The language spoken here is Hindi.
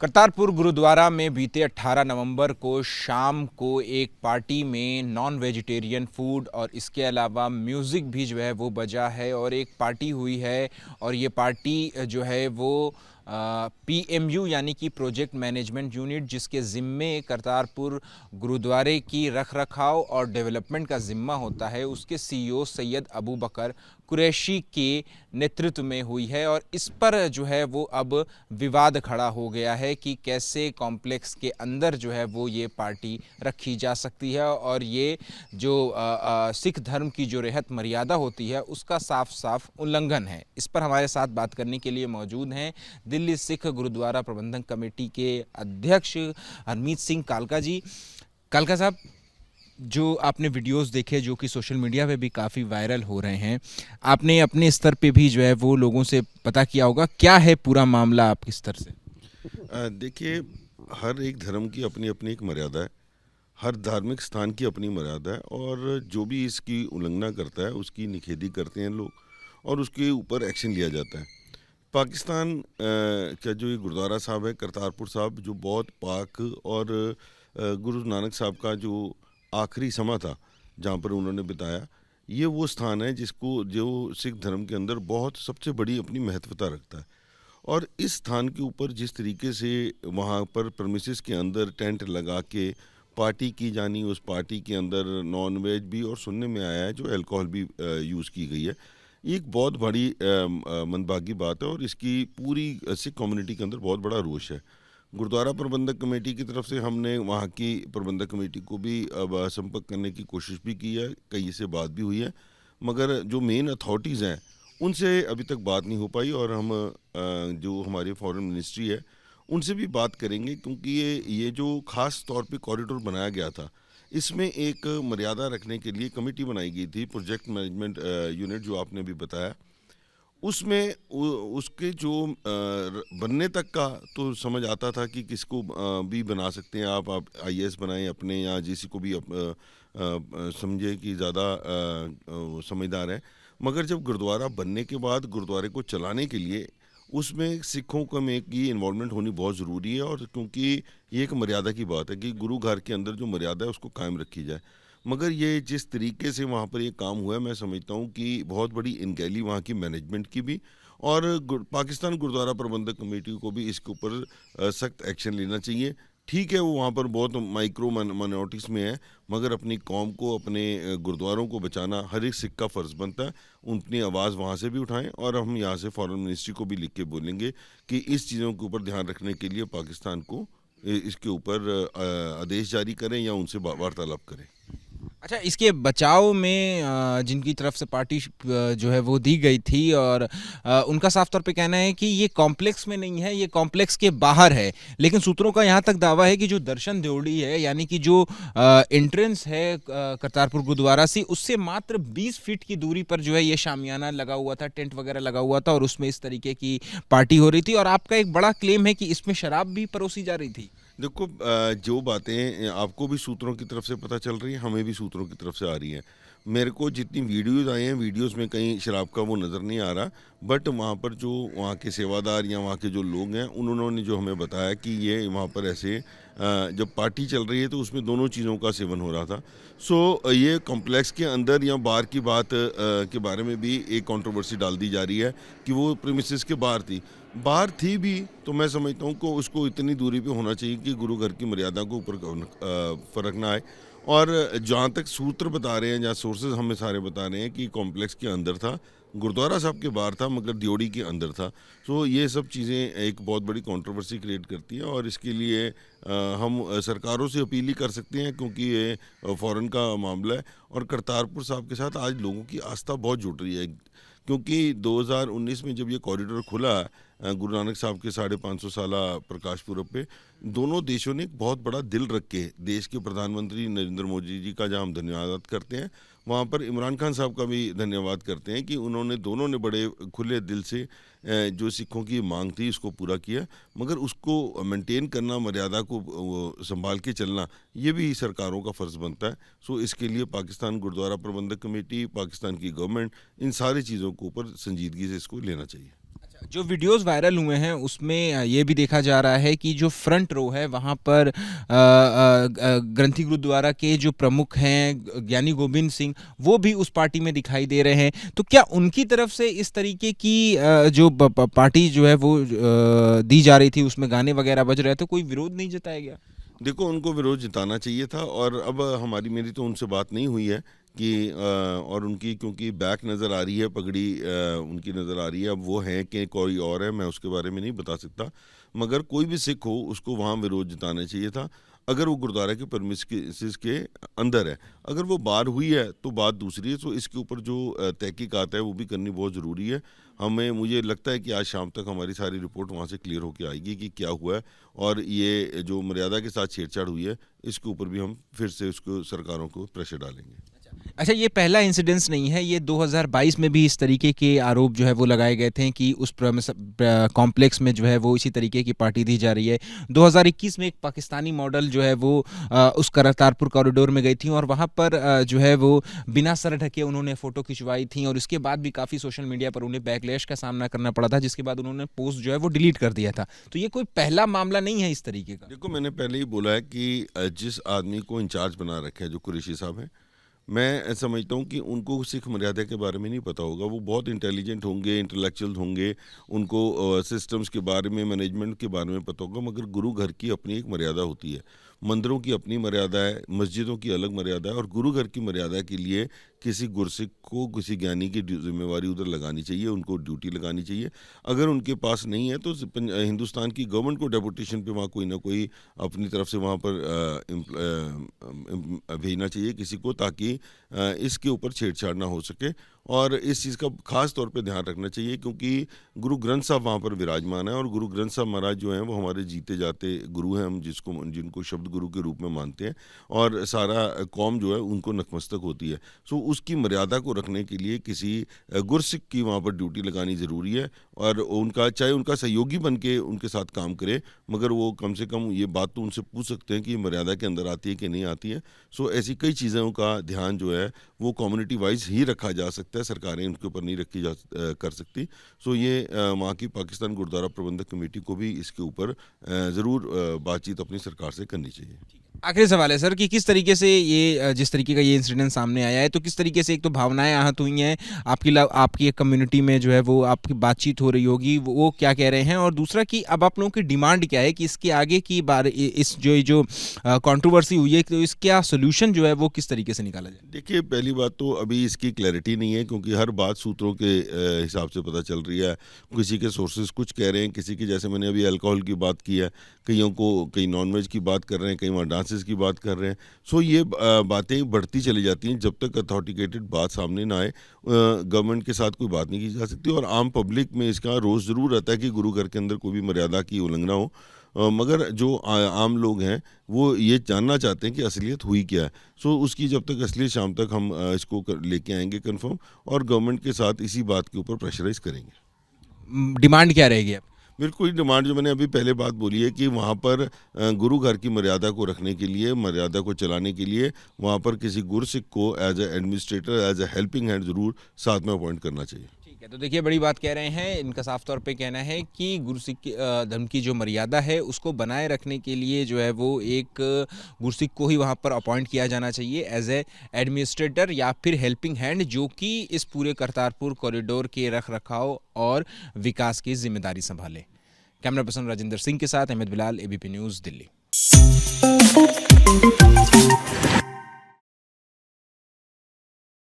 करतारपुर गुरुद्वारा में बीते 18 नवंबर को शाम को एक पार्टी में नॉन वेजिटेरियन फूड और इसके अलावा म्यूज़िक भी जो है वो बजा है और एक पार्टी हुई है। और ये पार्टी जो है वो PMU यानी कि प्रोजेक्ट मैनेजमेंट यूनिट, जिसके ज़िम्मे करतारपुर गुरुद्वारे की रख रखाव और डेवलपमेंट का ज़िम्मा होता है, उसके CEO सैयद अबू बकर कुरैशी के नेतृत्व में हुई है। और इस पर जो है वो अब विवाद खड़ा हो गया है कि कैसे कॉम्प्लेक्स के अंदर जो है वो ये पार्टी रखी जा सकती है और ये जो सिख धर्म की जो रहत मर्यादा होती है उसका साफ साफ उल्लंघन है। इस पर हमारे साथ बात करने के लिए मौजूद हैं दिल्ली सिख गुरुद्वारा प्रबंधन कमेटी के अध्यक्ष हरमीत सिंह कालका जी। कालका साहब, जो आपने वीडियोस देखे जो कि सोशल मीडिया पे भी काफ़ी वायरल हो रहे हैं, आपने अपने स्तर पे भी जो है वो लोगों से पता किया होगा, क्या है पूरा मामला आपके स्तर से? देखिए, हर एक धर्म की अपनी अपनी एक मर्यादा है। हर धार्मिक स्थान की अपनी मर्यादा है और जो भी इसकी उल्लंघना करता है उसकी निखेधी करते हैं लोग और उसके ऊपर एक्शन लिया जाता है। पाकिस्तान का जो ये गुरुद्वारा साहब है करतारपुर साहब, जो बहुत पाक और गुरु नानक साहब का जो आखिरी समा था जहाँ पर उन्होंने बिताया, ये वो स्थान है जिसको जो सिख धर्म के अंदर बहुत सबसे बड़ी अपनी महत्वता रखता है। और इस स्थान के ऊपर जिस तरीके से वहाँ पर प्रमिसेस के अंदर टेंट लगा के पार्टी की जानी, उस पार्टी के अंदर नॉन वेज भी और सुनने में आया है जो अल्कोहल भी यूज़ की गई है, ये एक बहुत बड़ी मंदभागी बात है और इसकी पूरी सिख कम्युनिटी के अंदर बहुत बड़ा रोष है। गुरुद्वारा प्रबंधक कमेटी की तरफ से हमने वहाँ की प्रबंधक कमेटी को भी अब संपर्क करने की कोशिश भी की है, कई से बात भी हुई है, मगर जो मेन अथॉरिटीज़ हैं उनसे अभी तक बात नहीं हो पाई। और हम जो हमारी फॉरेन मिनिस्ट्री है उनसे भी बात करेंगे, क्योंकि ये जो ख़ास तौर पे कॉरिडोर बनाया गया था, इसमें एक मर्यादा रखने के लिए कमेटी बनाई गई थी, प्रोजेक्ट मैनेजमेंट यूनिट जो आपने भी बताया। उसमें उसके जो बनने तक का तो समझ आता था कि किसको भी बना सकते हैं आप IAS बनाएं अपने, या जिसी को भी समझे कि ज़्यादा समझदार है। मगर जब गुरुद्वारा बनने के बाद गुरुद्वारे को चलाने के लिए उसमें सिखों का में की इन्वॉल्वमेंट होनी बहुत ज़रूरी है, और क्योंकि ये एक मर्यादा की बात है कि गुरु घर के अंदर जो मर्यादा है उसको कायम रखी जाए। मगर ये जिस तरीके से वहाँ पर ये काम हुआ है, मैं समझता हूँ कि बहुत बड़ी इनगैली वहाँ की मैनेजमेंट की भी, और पाकिस्तान गुरुद्वारा प्रबंधक कमेटी को भी इसके ऊपर सख्त एक्शन लेना चाहिए। ठीक है, वो वहाँ पर बहुत माइक्रो माइनॉरिटीज़ में है, मगर अपनी कौम को, अपने गुरुद्वारों को बचाना हर एक सिख का फ़र्ज़ बनता है। अपनी आवाज़ वहाँ से भी उठाएं, और हम यहाँ से फॉरेन मिनिस्ट्री को भी लिख के बोलेंगे कि इस चीज़ों के ऊपर ध्यान रखने के लिए पाकिस्तान को इसके ऊपर आदेश जारी करें या उनसे वार्तालाप करें। अच्छा, इसके बचाव में जिनकी तरफ से पार्टी जो है वो दी गई थी, और उनका साफ तौर पे कहना है कि ये कॉम्प्लेक्स में नहीं है, ये कॉम्प्लेक्स के बाहर है। लेकिन सूत्रों का यहाँ तक दावा है कि जो दर्शन ड्योढ़ी है, यानी कि जो एंट्रेंस है करतारपुर गुरुद्वारा से, उससे मात्र 20 फीट की दूरी पर जो है ये शामियाना लगा हुआ था, टेंट वगैरह लगा हुआ था, और उसमें इस तरीके की पार्टी हो रही थी। और आपका एक बड़ा क्लेम है कि इसमें शराब भी परोसी जा रही थी। देखो, जो बातें आपको भी सूत्रों की तरफ से पता चल रही हैं, हमें भी सूत्रों की तरफ से आ रही हैं। मेरे को जितनी वीडियोज़ आई हैं, वीडियोज़ में कहीं शराब का वो नज़र नहीं आ रहा, बट वहाँ पर जो वहाँ के सेवादार या वहाँ के जो लोग हैं, उन्होंने जो हमें बताया कि ये वहाँ पर ऐसे जब पार्टी चल रही है तो उसमें दोनों चीज़ों का सेवन हो रहा था। सो ये कॉम्प्लेक्स के अंदर या बाहर की बात के बारे में भी एक कंट्रोवर्सी डाल दी जा रही है कि वो प्रीमिसेस के बाहर थी। बाहर थी भी तो मैं समझता हूँ कि उसको इतनी दूरी पे होना चाहिए कि गुरु घर की मर्यादा को ऊपर फ़र्क ना आए। और जहाँ तक सूत्र बता रहे हैं, जहाँ सोर्सेज हमें सारे बता रहे हैं कि कॉम्प्लेक्स के अंदर था, गुरुद्वारा साहब के बाहर था, मगर दियोड़ी के अंदर था। तो ये सब चीज़ें एक बहुत बड़ी कंट्रोवर्सी क्रिएट करती हैं, और इसके लिए हम सरकारों से अपील ही कर सकते हैं, क्योंकि ये फ़ॉरेन का मामला है। और करतारपुर साहब के साथ आज लोगों की आस्था बहुत जुड़ रही है, क्योंकि 2019 में जब ये कॉरिडोर खुला गुरु नानक साहब के 550 साला प्रकाश पुरब पे, दोनों देशों ने एक बहुत बड़ा दिल रख के, देश के प्रधानमंत्री नरेंद्र मोदी जी का जहाँ हम धन्यवाद करते हैं, वहाँ पर इमरान खान साहब का भी धन्यवाद करते हैं कि उन्होंने, दोनों ने बड़े खुले दिल से जो सिखों की मांग थी उसको पूरा किया। मगर उसको मेंटेन करना, मर्यादा को संभाल के चलना, ये भी सरकारों का फ़र्ज़ बनता है। सो इसके लिए पाकिस्तान गुरुद्वारा प्रबंधक कमेटी, पाकिस्तान की गवर्नमेंट, इन सारी चीज़ों को ऊपर संजीदगी से इसको लेना चाहिए। जो वीडियोस वायरल हुए हैं उसमें ये भी देखा जा रहा है कि जो फ्रंट रो है वहाँ पर ग्रंथी गुरुद्वारा के जो प्रमुख हैं ज्ञानी गोबिंद सिंह, वो भी उस पार्टी में दिखाई दे रहे हैं। तो क्या उनकी तरफ से इस तरीके की जो पार्टी जो है वो दी जा रही थी, उसमें गाने वगैरह बज रहे थे, कोई विरोध नहीं जताया गया? देखो, उनको विरोध जताना चाहिए था और अब हमारी मेरी तो उनसे बात नहीं हुई है कि और उनकी क्योंकि बैक नज़र आ रही है, पगड़ी उनकी नज़र आ रही है, अब वो हैं कि कोई और है, मैं उसके बारे में नहीं बता सकता। मगर कोई भी सिख हो, उसको वहाँ विरोध जताना चाहिए था, अगर वो गुरुद्वारा के परमिसेस के अंदर है। अगर वो बाहर हुई है, तो बात दूसरी है। तो इसके ऊपर जो तहकीकात है, वो भी करनी बहुत ज़रूरी है। मुझे लगता है कि आज शाम तक हमारी सारी रिपोर्ट वहाँ से क्लियर होकर आएगी कि क्या हुआ है और ये जो मर्यादा के साथ छेड़छाड़ हुई है, इसके ऊपर भी हम फिर से उसको सरकारों को प्रेशर डालेंगे। अच्छा, ये पहला इंसिडेंस नहीं है, ये 2022 में भी इस तरीके के आरोप जो है वो लगाए गए थे कि उस कॉम्प्लेक्स में जो है वो इसी तरीके की पार्टी दी जा रही है। 2021 में एक पाकिस्तानी मॉडल जो है वो उस करतारपुर कॉरिडोर में गई थी और वहाँ पर जो है वो बिना सर ढके उन्होंने फ़ोटो खिंचवाई थी और इसके बाद भी काफ़ी सोशल मीडिया पर उन्हें बैकलैश का सामना करना पड़ा था, जिसके बाद उन्होंने पोस्ट जो है वो डिलीट कर दिया था। तो ये कोई पहला मामला नहीं है इस तरीके का। देखो, मैंने पहले ही बोला है कि जिस आदमी को इंचार्ज बना रखा है, जो कुरैशी साहब हैं, मैं समझता हूँ कि उनको सिख मर्यादा के बारे में नहीं पता होगा। वो बहुत इंटेलिजेंट होंगे, इंटेलेक्चुअल होंगे, उनको सिस्टम्स के बारे में, मैनेजमेंट के बारे में पता होगा, मगर गुरु घर की अपनी एक मर्यादा होती है। मंदिरों की अपनी मर्यादा है, मस्जिदों की अलग मर्यादा है और गुरु घर की मर्यादा के लिए किसी गुरसिख को, किसी ज्ञानी की जिम्मेवारी उधर लगानी चाहिए, उनको ड्यूटी लगानी चाहिए। अगर उनके पास नहीं है तो हिंदुस्तान की गवर्नमेंट को डेपुटेशन पे वहाँ कोई ना कोई अपनी तरफ से वहाँ पर भेजना चाहिए किसी को, ताकि इसके ऊपर छेड़छाड़ ना हो सके। और इस चीज़ का ख़ास तौर पे ध्यान रखना चाहिए, क्योंकि गुरु ग्रंथ साहब वहाँ पर विराजमान है और गुरु ग्रंथ साहब महाराज जो हैं वो हमारे जीते जाते गुरु हैं, हम जिनको शब्द गुरु के रूप में मानते हैं और सारा कौम जो है उनको नतमस्तक होती है। सो उसकी मर्यादा को रखने के लिए किसी गुरसिख की वहाँ पर ड्यूटी लगानी ज़रूरी है और उनका, चाहे उनका सहयोगी बन के उनके साथ काम करे, मगर वो कम से कम ये बात तो उनसे पूछ सकते हैं कि ये मर्यादा के अंदर आती है कि नहीं आती है। सो ऐसी कई चीज़ों का ध्यान जो है वो कम्युनिटी वाइज ही रखा जा सकता है, सरकारें उनके ऊपर नहीं कर सकती। सो ये वहाँ की पाकिस्तान गुरुद्वारा प्रबंधक कमेटी को भी इसके ऊपर ज़रूर बातचीत अपनी सरकार से करनी चाहिए। आखिरी सवाल है सर कि किस तरीके से ये जिस तरीके का ये इंसिडेंट सामने आया है, तो किस तरीके से एक तो भावनाएं आहत हुई हैं, आपकी एक कम्युनिटी में जो है वो आपकी बातचीत हो रही होगी, वो क्या कह रहे हैं, और दूसरा कि अब आप लोगों की डिमांड क्या है कि इसके आगे की बार इस जो कंट्रोवर्सी हुई है, तो इसका सोल्यूशन जो है वो किस तरीके से निकाला जाए? देखिए, पहली बात तो अभी इसकी क्लैरिटी नहीं है, क्योंकि हर बात सूत्रों के हिसाब से पता चल रही है। किसी के सोर्सेज कुछ कह रहे हैं, किसी की, जैसे मैंने अभी अल्कोहल की बात की है, कई नॉन वेज की बात कर रहे हैं, कई वहाँ डांसेस की बात कर रहे हैं। सो ये बातें बढ़ती चली जाती हैं। जब तक अथॉरिटेटेड बात सामने ना आए, गवर्नमेंट के साथ कोई बात नहीं की जा सकती और आम पब्लिक में इसका रोज़ ज़रूर रहता है कि गुरु घर के अंदर कोई भी मर्यादा की उल्लंघना हो। मगर जो आम लोग हैं वो ये जानना चाहते हैं कि असलियत हुई क्या है। सो उसकी जब तक असलियत, शाम तक हम इसको लेके आएंगे कंफर्म और गवर्नमेंट के साथ इसी बात के ऊपर प्रेशराइज करेंगे। डिमांड क्या रहेगी अब? बिल्कुल, डिमांड जो मैंने अभी पहले बात बोली है कि वहाँ पर गुरु घर की मर्यादा को रखने के लिए, मर्यादा को चलाने के लिए वहाँ पर किसी गुरसिख को as a administrator, as a helping hand ज़रूर साथ में अपॉइंट करना चाहिए। ठीक है, तो देखिए बड़ी बात कह रहे हैं, इनका साफ तौर पे कहना है कि गुरसिख धर्म की जो मर्यादा है उसको बनाए रखने के लिए जो है वो एक गुरसिख को ही वहाँ पर अपॉइंट किया जाना चाहिए एज ए एडमिनिस्ट्रेटर या फिर हेल्पिंग हैंड, जो कि इस पूरे करतारपुर कॉरिडोर के रख रखाव और विकास की जिम्मेदारी संभाले। कैमरा पर्सन राजेंद्र सिंह के साथ अहमद बिलाल, एबीपी न्यूज़, दिल्ली।